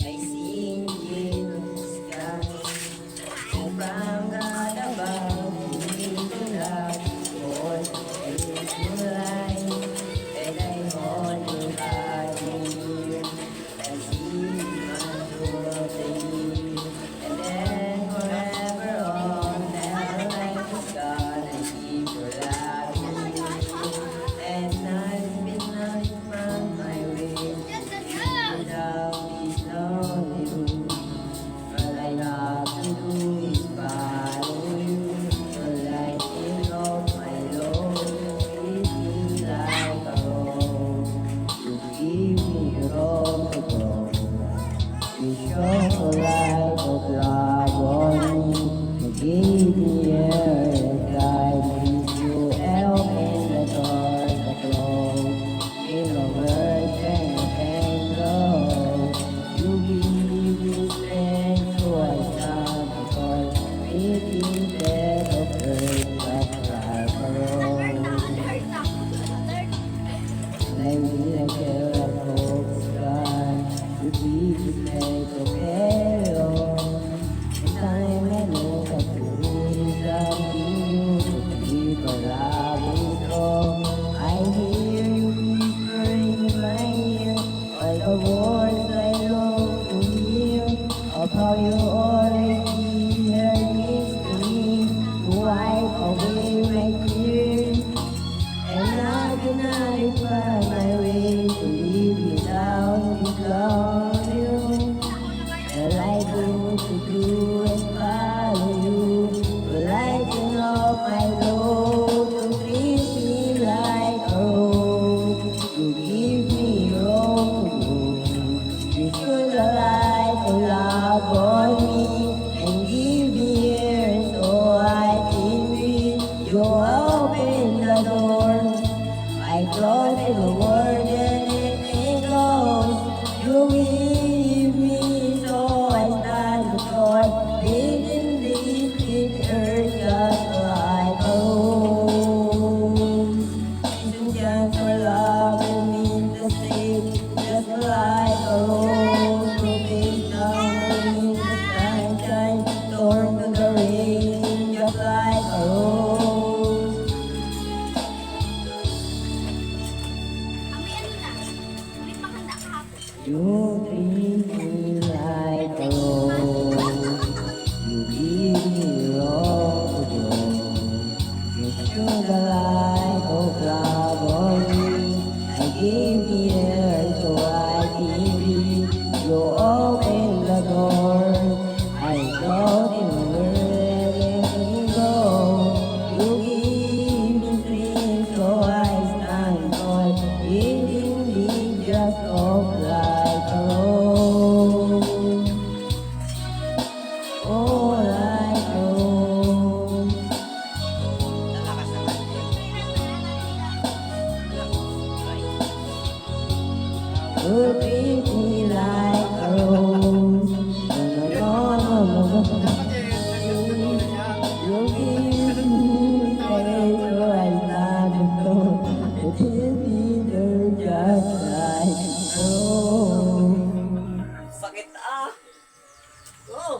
I see you in the sky. Forgot about you tonight. All is light, and I hold you high. I see my world, and then forever on, never like the sky. I keep your light, and I've been on my way. Without this lonely room, all I have to do is follow you. The lighting of my load is me like a road. You give me room to go. You show the light of love on me. You give me air and guide me. You help in the dark to flow. In the words and the tango. You give me strength so I stand because it instead of hurt just like a road. I will care of hope's sky. You keep me safe to carry on. The time I know that you is loving you to keep our love is strong. I hear you whispering in my ear all the words I long to hear of how you always be here next to me to wipe away my tears. And I cannot find my way to leave you down without you. All I do to do is follow you. The lighting of my load to treat me like a road. You give me room to go. You should light a love on me and give me air so I can breathe. You open the door. I close the word and it close. You leave me so I stand before within this picture just like a rose. Isn't just for love and mean the same, just like a rose. To take down in the sunshine, torn to the rain, just like a rose. You treat me like a rose. You give me wrong to go. You should the light of love on me. I give the air so I can breathe. You open the door. I go in the world and let me go. You give me strength so I stand tall. Within me just of like a rose. Oh, like a rose. You treat me like a rose. No, no, no, no, no. You give me faith so I stand alone. It is either just like a rose. Sakit Oh,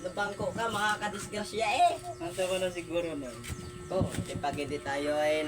nabangko ka, makakadisgrasya eh. Nanta ko na siguro nun. Oh, pag hindi tayo ay